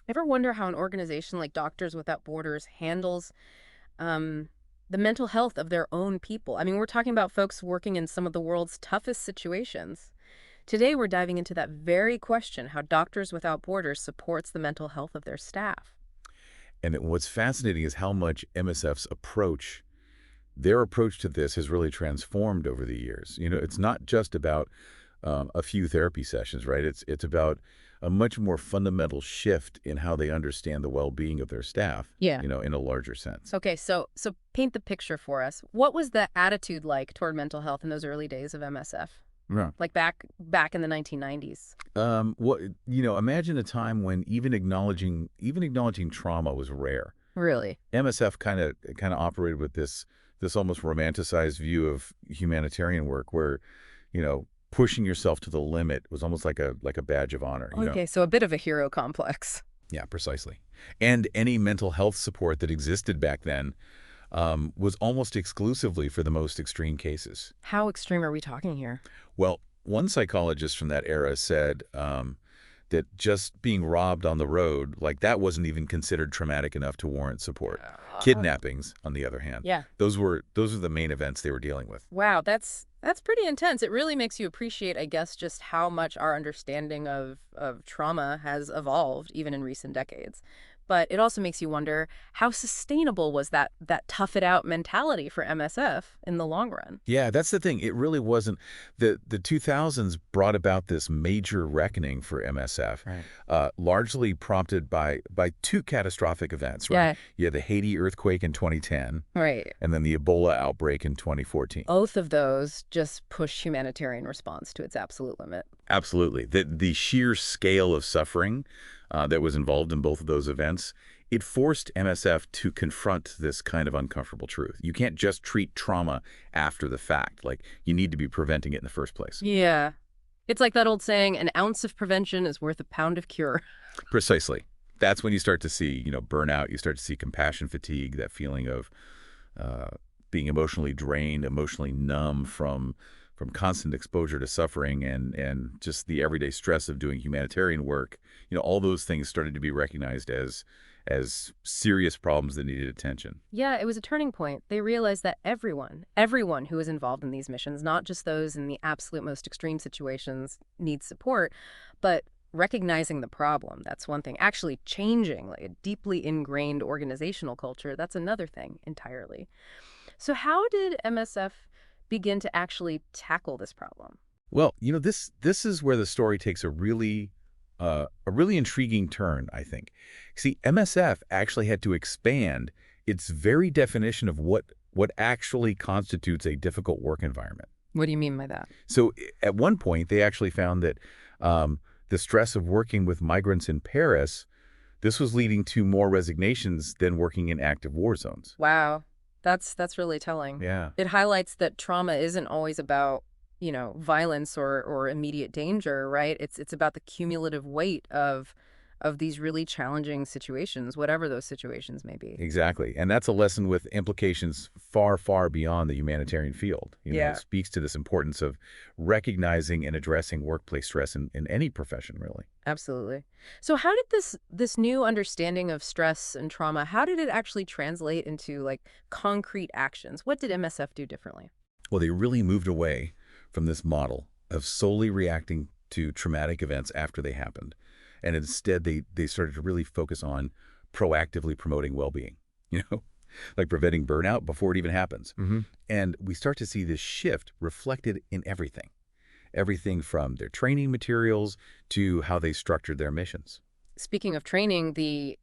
Ever wonder how an organization like Doctors Without Borders handles um, the mental health of their own people? I mean, we're talking about folks working in some of the world's toughest situations. Today, we're diving into that very question, how Doctors Without Borders supports the mental health of their staff. What's fascinating is how much MSF's their approach to this has really transformed over the years. It's not just about a few therapy sessions, right? It's about a much more fundamental shift in how they understand the well-being of their staff, Yeah. in a larger sense. Okay, so paint the picture for us. What was the attitude like toward mental health in those early days of MSF? Yeah. Like back in the 1990s? Imagine a time when even acknowledging trauma was rare. Really? MSF kind of operated with this almost romanticized view of humanitarian work where, pushing yourself to the limit was almost like a badge of honor. Okay, so a bit of a hero complex. Yeah, precisely. And any mental health support that existed back then was almost exclusively for the most extreme cases. How extreme are we talking here? Well, one psychologist from that era said that just being robbed on the road, like that wasn't even considered traumatic enough to warrant support. Kidnappings, on the other hand, Yeah. those are the main events they were dealing with. Wow, that's pretty intense. It really makes you appreciate, I guess, just how much our understanding of trauma has evolved even in recent decades. But it also makes you wonder how sustainable was that tough it out mentality for MSF in the long run? Yeah, that's the thing. It really wasn't. The 2000s brought about this major reckoning for MSF, Right. largely prompted by two catastrophic events, right? Yeah. You had the Haiti earthquake in 2010, Right. and then the Ebola outbreak in 2014. Both of those just push humanitarian response to its absolute limit. Absolutely. The sheer scale of suffering that was involved in both of those events, it forced MSF to confront this kind of uncomfortable truth. You can't just treat trauma after the fact. Like, you need to be preventing it in the first place. Yeah. It's like that old saying, an ounce of prevention is worth a pound of cure. Precisely. That's when you start to see, burnout. You start to see compassion fatigue, that feeling of being emotionally drained, emotionally numb from constant exposure to suffering and just the everyday stress of doing humanitarian work. All those things started to be recognized as serious problems that needed attention. Yeah, it was a turning point. They realized that everyone who is involved in these missions, not just those in the absolute most extreme situations, needs support, but recognizing the problem, that's one thing. Actually changing like a deeply ingrained organizational culture, that's another thing entirely. So how did MSF begin to actually tackle this problem? Well, this is where the story takes a really intriguing turn, I think. See, MSF actually had to expand its very definition of what actually constitutes a difficult work environment. What do you mean by that? So at one point, they actually found that the stress of working with migrants in Paris, this was leading to more resignations than working in active war zones. Wow, that's really telling. Yeah. It highlights that trauma isn't always about, violence or immediate danger, right? It's about the cumulative weight of these really challenging situations, whatever those situations may be. Exactly. And that's a lesson with implications far, far beyond the humanitarian field. Yeah. It speaks to this importance of recognizing and addressing workplace stress in any profession, really. Absolutely. So how did this new understanding of stress and trauma, how did it actually translate into like concrete actions? What did MSF do differently? Well, they really moved away from this model of solely reacting to traumatic events after they happened. And instead, they started to really focus on proactively promoting well-being, like preventing burnout before it even happens. And we start to see this shift reflected in everything from their training materials to how they structured their missions. Speaking of training, the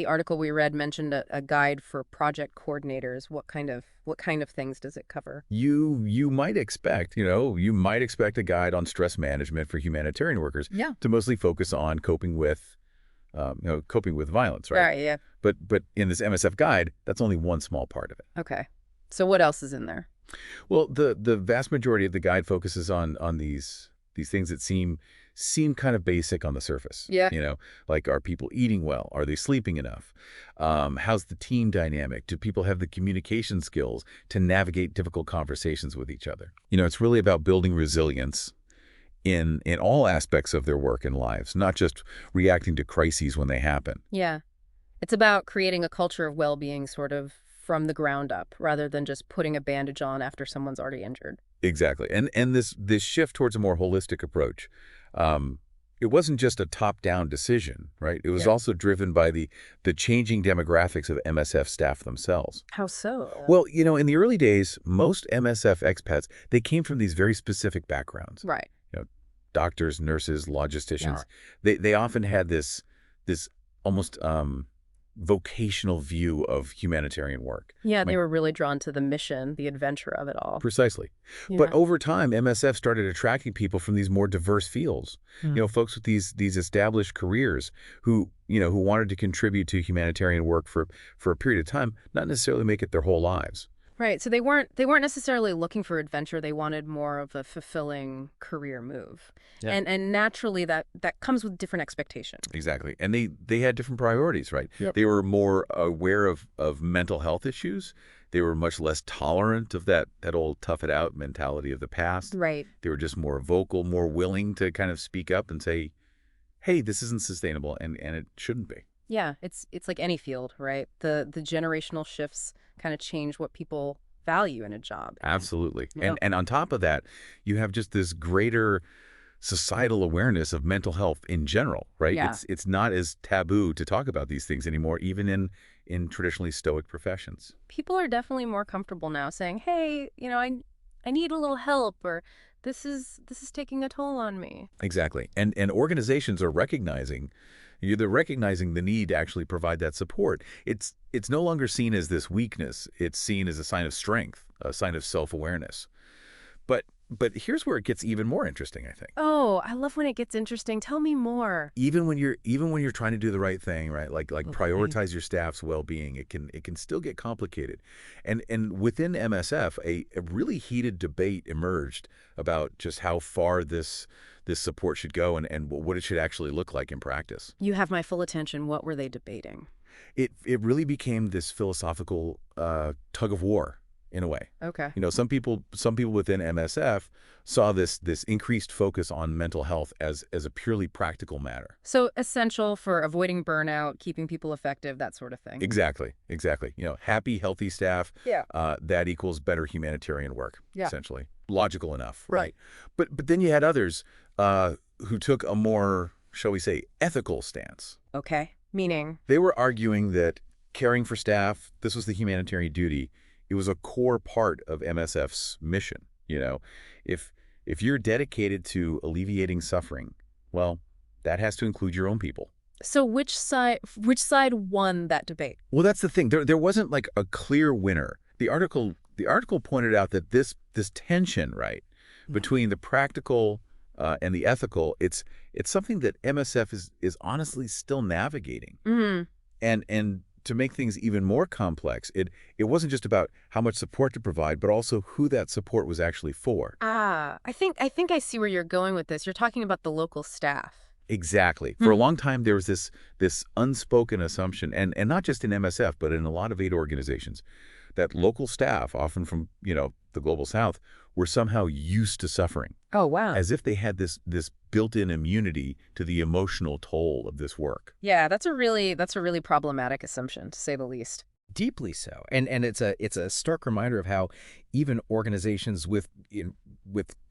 article we read mentioned a guide for project coordinators. What kind of things does it cover? You might expect, a guide on stress management for humanitarian workers Yeah. to mostly focus on coping with violence, right? Right, yeah. But in this MSF guide, that's only one small part of it. Okay. So what else is in there? Well, the vast majority of the guide focuses on these things that seem kind of basic on the surface. Yeah. Like, are people eating well? Are they sleeping enough? How's the team dynamic? Do people have the communication skills to navigate difficult conversations with each other? It's really about building resilience in all aspects of their work and lives, not just reacting to crises when they happen. Yeah. It's about creating a culture of well-being sort of from the ground up rather than just putting a bandage on after someone's already injured. Exactly. And this shift towards a more holistic approach, it wasn't just a top-down decision, right? It was Yeah. also driven by the changing demographics of MSF staff themselves. How so? Well, in the early days, most MSF expats, they came from these very specific backgrounds. Right. You know, doctors, nurses, logisticians. Yeah. They often had this almost vocational view of humanitarian work. Yeah, I they mean, were really drawn to the mission, the adventure of it all. precisely. But Yeah. over time, MSF started attracting people from these more diverse fields. Hmm. Folks with these established careers who wanted to contribute to humanitarian work for a period of time, not necessarily make it their whole lives. Right. So they weren't necessarily looking for adventure. They wanted more of a fulfilling career move. Yeah. And naturally that comes with different expectations. Exactly. And they had different priorities, right? Yep. They were more aware of mental health issues. They were much less tolerant of that old tough it out mentality of the past. Right. They were just more vocal, more willing to kind of speak up and say, hey, this isn't sustainable, and it shouldn't be. Yeah, it's like any field, right? The generational shifts kind of change what people value in a job. Absolutely. Yep. And on top of that, you have just this greater societal awareness of mental health in general, right? Yeah. It's not as taboo to talk about these things anymore, even in traditionally stoic professions. People are definitely more comfortable now saying, "Hey, I need a little help," or this is taking a toll on me. Exactly. And organizations are they're recognizing the need to actually provide that support. It's no longer seen as this weakness. It's seen as a sign of strength, a sign of self-awareness. But here's where it gets even more interesting, I think. Oh, I love when it gets interesting. Tell me more. Even when you're trying to do the right thing, right? Like Okay. prioritize your staff's well-being, it can still get complicated. And within MSF, a really heated debate emerged about just how far this support should go and what it should actually look like in practice. You have my full attention. What were they debating? It really became this philosophical tug of war in a way. Okay. Some people within MSF saw this increased focus on mental health as a purely practical matter. So essential for avoiding burnout, keeping people effective, that sort of thing. Exactly. Happy, healthy staff, Yeah. that equals better humanitarian work, Yeah. essentially. Logical enough, Right. right? But then you had others who took a more, shall we say, ethical stance. Okay. Meaning? They were arguing that caring for staff, this was the humanitarian duty. It was a core part of MSF's mission. If you're dedicated to alleviating suffering, well, that has to include your own people. So which side won that debate? Well, that's the thing. There wasn't like a clear winner. The article pointed out that this tension, right, between the practical and the ethical, it's something that MSF is honestly still navigating. Mm. And to make things even more complex, it wasn't just about how much support to provide, but also who that support was actually for. I think I see where you're going with this. You're talking about the local staff. Exactly. For a long time, there was this unspoken assumption, and not just in MSF, but in a lot of aid organizations, that local staff, often from the global south, were somehow used to suffering, Oh, wow. as if they had this built-in immunity to the emotional toll of this work. Yeah, that's a really problematic assumption, to say the least. Deeply so, and it's a stark reminder of how even organizations with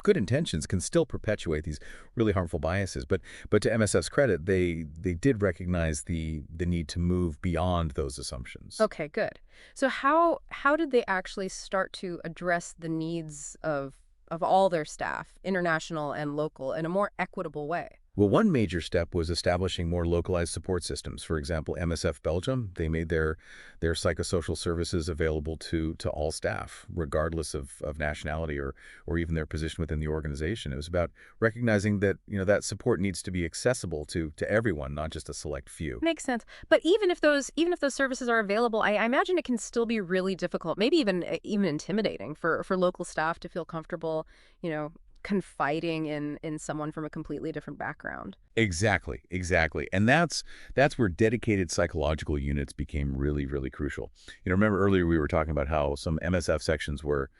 good intentions can still perpetuate these really harmful biases. But to MSF's credit, they did recognize the need to move beyond those assumptions. Okay, good. So how did they actually start to address the needs of all their staff, international and local, in a more equitable way? Well, one major step was establishing more localized support systems. For example, MSF Belgium, they made their psychosocial services available to all staff, regardless of nationality or even their position within the organization. It was about recognizing that that support needs to be accessible to everyone, not just a select few. Makes sense. But even if those services are available, I imagine it can still be really difficult, maybe even intimidating for local staff to feel comfortable, confiding in someone from a completely different background. Exactly. And that's where dedicated psychological units became really, really crucial. Remember earlier we were talking about how some MSF sections were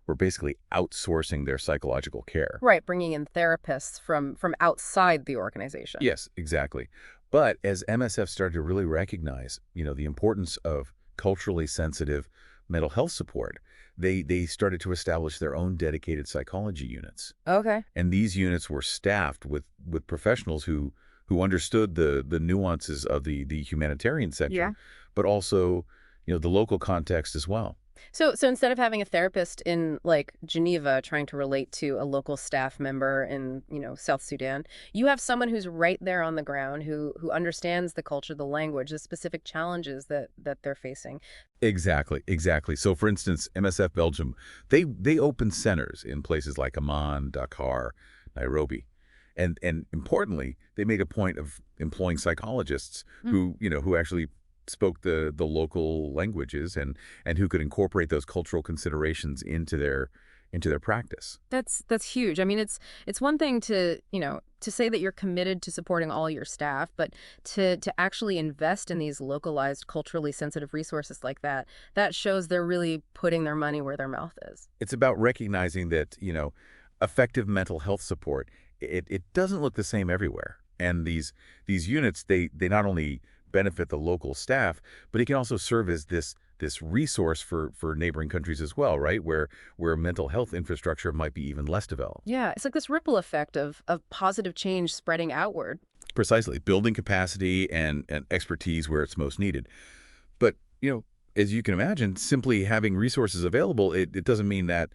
were basically outsourcing their psychological care. Right, bringing in therapists from outside the organization. Yes, exactly. But as MSF started to really recognize, the importance of culturally sensitive mental health support, they started to establish their own dedicated psychology units. Okay. And these units were staffed with professionals who understood the nuances of the humanitarian Yeah. sector, but also, the local context as well. So instead of having a therapist in like Geneva trying to relate to a local staff member in, South Sudan, you have someone who's right there on the ground who understands the culture, the language, the specific challenges that they're facing. Exactly, exactly. So, for instance, MSF Belgium, they opened centers in places like Amman, Dakar, Nairobi. And importantly, they made a point of employing psychologists who actually spoke the local languages and who could incorporate those cultural considerations into their practice. That's huge. I mean, it's one thing to say that you're committed to supporting all your staff, but to actually invest in these localized, culturally sensitive resources like that shows they're really putting their money where their mouth is. It's about recognizing that, effective mental health support, it doesn't look the same everywhere. And these units, they not only benefit the local staff, but it can also serve as this resource for neighboring countries as well, right? Where mental health infrastructure might be even less developed. Yeah, it's like this ripple effect of positive change spreading outward. Precisely, building capacity and expertise where it's most needed. But, as you can imagine, simply having resources available, it doesn't mean that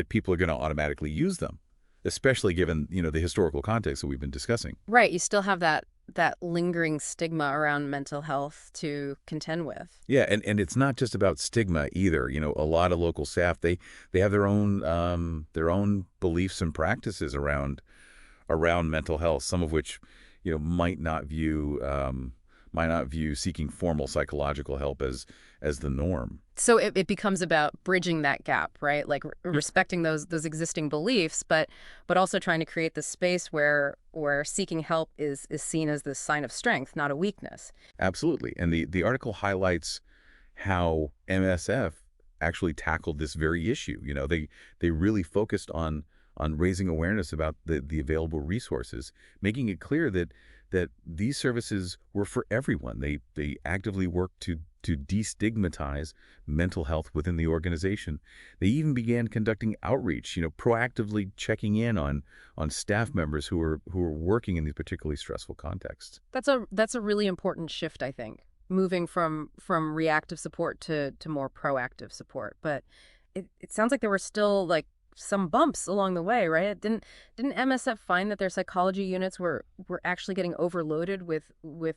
people are going to automatically use them, especially given, the historical context that we've been discussing. Right, you still have that lingering stigma around mental health to contend with. Yeah, and it's not just about stigma either. A lot of local staff, they have their own beliefs and practices around mental health, some of which, might not view seeking formal psychological help as the norm. So it becomes about bridging that gap, right? Like respecting those existing beliefs, but also trying to create the space where seeking help is seen as this sign of strength, not a weakness. Absolutely. And the article highlights how MSF actually tackled this very issue. They really focused on raising awareness about the available resources, making it clear that these services were for everyone. They actively worked to destigmatize mental health within the organization. They even began conducting outreach, proactively checking in on staff members who were working in these particularly stressful contexts. That's a really important shift, I think, moving from reactive support to more proactive support. But it sounds like there were still like some bumps along the way, right? Didn't MSF find that their psychology units were actually getting overloaded with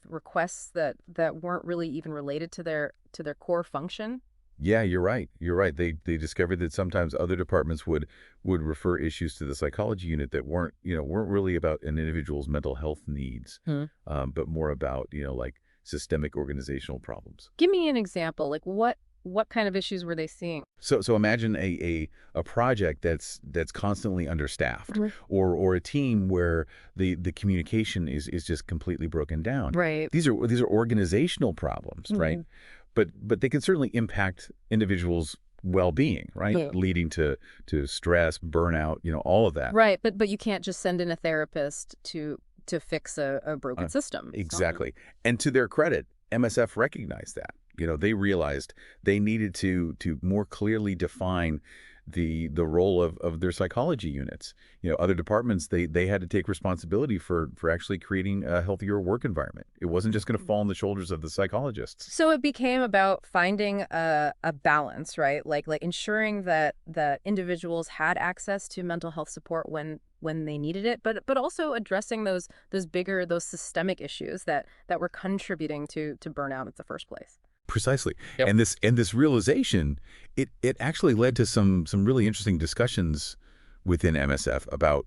requests that weren't really even related to their core function? Yeah, you're right. You're right. They discovered that sometimes other departments would refer issues to the psychology unit that weren't really about an individual's mental health needs, but more about, like systemic organizational problems. Give me an example. Like what kind of issues were they seeing? So imagine a project that's constantly understaffed, or a team where the communication is just completely broken down. Right. These are organizational problems, right? But they can certainly impact individuals' well-being, right? Yeah. Leading to stress, burnout, all of that. Right, but you can't just send in a therapist to fix a broken system. Exactly. And to their credit, MSF recognized that. They realized they needed to more clearly define the role of their psychology units. Other departments, they had to take responsibility for actually creating a healthier work environment. It wasn't just going to fall on the shoulders of the psychologists. So it became about finding a balance, right? Like ensuring that individuals had access to mental health support when they needed it, but also addressing those systemic issues that were contributing to burnout in the first place. Precisely. Yep. And this realization, it actually led to some really interesting discussions within MSF about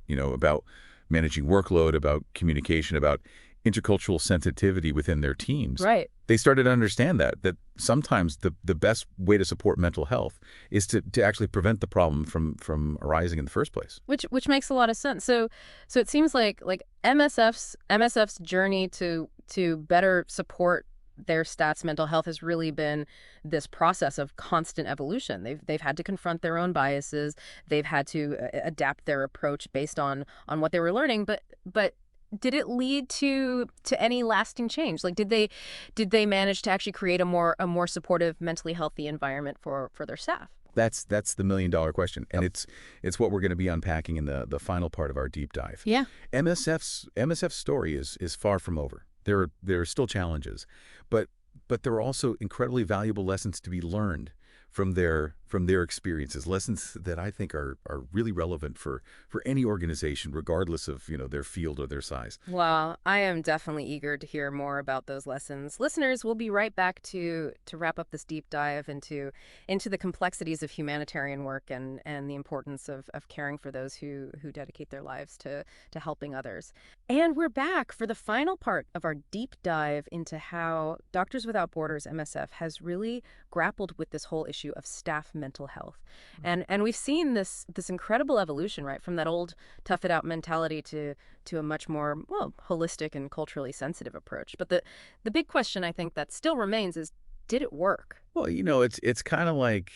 managing workload, about communication, about intercultural sensitivity within their teams. Right. They started to understand that sometimes the best way to support mental health is to actually prevent the problem from arising in the first place. Which makes a lot of sense. So it seems like MSF's journey to better support their stats, mental health has really been this process of constant evolution. They've had to confront their own biases. They've had to adapt their approach based on what they were learning. But did it lead to any lasting change? Like, did they manage to actually create a more supportive, mentally healthy environment for their staff? That's the million-dollar question, and it's what we're going to be unpacking in the final part of our deep dive. Yeah. MSF's story is far from over. There are still challenges, but there are also incredibly valuable lessons to be learned from their experiences. Lessons that I think are really relevant for any organization, regardless of their field or their size. Well, I am definitely eager to hear more about those lessons. Listeners, we'll be right back to wrap up this deep dive into the complexities of humanitarian work and the importance of caring for those who dedicate their lives to helping others. And we're back for the final part of our deep dive into how Doctors Without Borders, MSF, has really grappled with this whole issue of staff mental health. And we've seen this incredible evolution, right, from that old tough it out mentality to a much more, well, holistic and culturally sensitive approach. But the big question I think that still remains is, did it work? Well, it's kind of like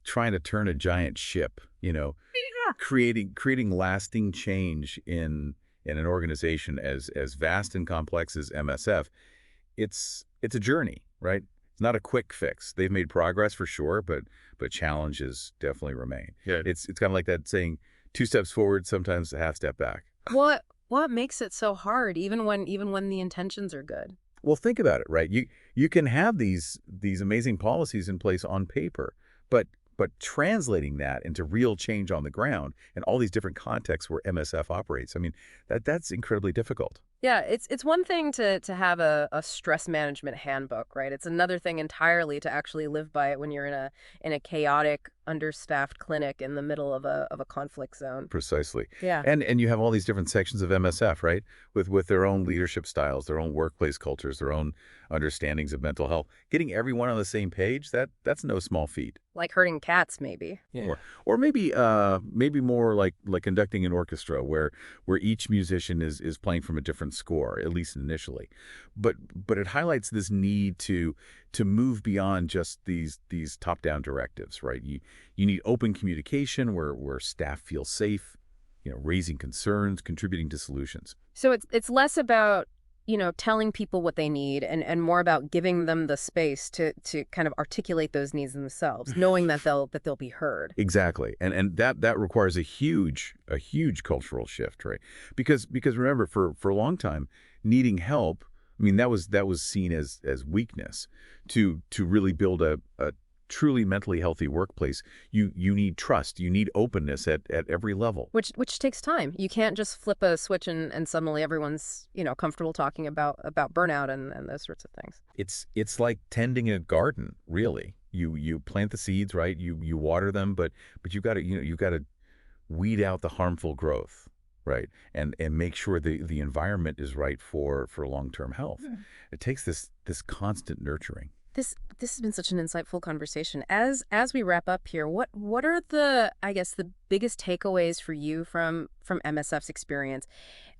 trying to turn a giant ship, Yeah. creating lasting change in an organization as vast and complex as MSF. It's a journey, right? It's not a quick fix. They've made progress for sure, but challenges definitely remain. Yeah. It's kind of like that saying, 2 steps forward, sometimes a half step back. What makes it so hard, even when the intentions are good? Well, think about it, right? You can have these amazing policies in place on paper, but translating that into real change on the ground and all these different contexts where MSF operates, I mean, that's incredibly difficult. Yeah, it's one thing to have a stress management handbook, right? It's another thing entirely to actually live by it when you're in a chaotic, understaffed clinic in the middle of a conflict zone. Precisely. Yeah. And you have all these different sections of MSF, right? With their own leadership styles, their own workplace cultures, their own understandings of mental health. Getting everyone on the same page, that's no small feat. Like herding cats, maybe. Yeah. Or maybe more like conducting an orchestra where each musician is playing from a different score, at least initially. But it highlights this need to move beyond just these top-down directives, right? You need open communication where staff feel safe, raising concerns, contributing to solutions. So it's less about, telling people what they need and more about giving them the space to kind of articulate those needs themselves, knowing that they'll be heard. Exactly. And that requires a huge cultural shift, right? Because remember, for a long time, needing help, I mean, that was seen as weakness. To really build a truly mentally healthy workplace, you need trust, you need openness at every level. Which takes time. You can't just flip a switch and suddenly everyone's, comfortable talking about burnout and those sorts of things. It's like tending a garden, really. You plant the seeds, right? You water them, but you got to weed out the harmful growth, right? And make sure the environment is right for long-term health. It takes this constant nurturing. This has been such an insightful conversation. As we wrap up here, what are the biggest takeaways for you from MSF's experience?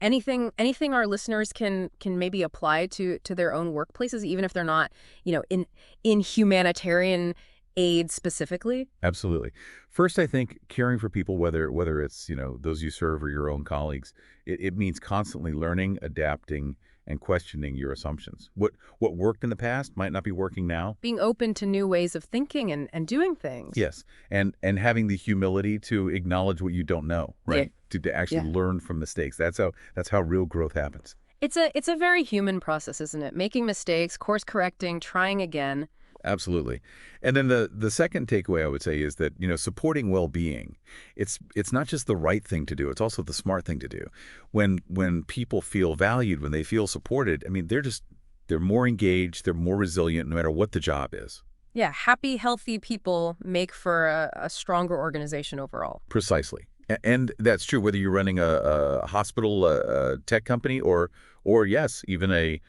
Anything our listeners can maybe apply to their own workplaces, even if they're not, in humanitarian aid specifically? Absolutely. First, I think caring for people, whether it's those you serve or your own colleagues, it means constantly learning, adapting, and questioning your assumptions. What worked in the past might not be working now. Being open to new ways of thinking and doing things. Yes, and having the humility to acknowledge what you don't know, right? Yeah. To actually learn from mistakes. That's how real growth happens. It's a very human process, isn't it? Making mistakes, course correcting, trying again. Absolutely. And then the second takeaway I would say is that, supporting well-being, it's not just the right thing to do, it's also the smart thing to do. When people feel valued, when they feel supported, I mean, they're more engaged, they're more resilient no matter what the job is. Yeah, happy, healthy people make for a stronger organization overall. Precisely. And that's true whether you're running a hospital, a tech company, or or yes, even a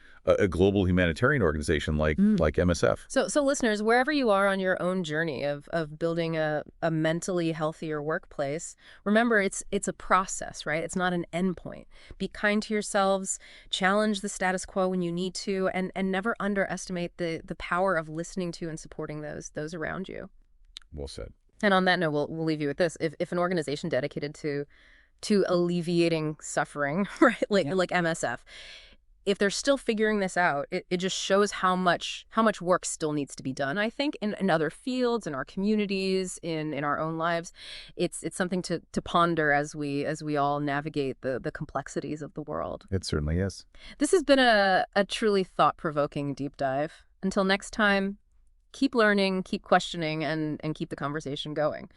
global humanitarian organization like MSF. So listeners, wherever you are on your own journey of building a mentally healthier workplace, remember it's a process, right? It's not an endpoint. Be kind to yourselves, challenge the status quo when you need to, and never underestimate the power of listening to and supporting those around you. Well said. And on that note, we'll leave you with this. If an organization dedicated to alleviating suffering, right, like MSF, if they're still figuring this out, it just shows how much work still needs to be done, I think, in other fields, in our communities, in our own lives. It's something to ponder as we all navigate the complexities of the world. It certainly is. This has been a truly thought-provoking deep dive. Until next time, keep learning, keep questioning, and keep the conversation going.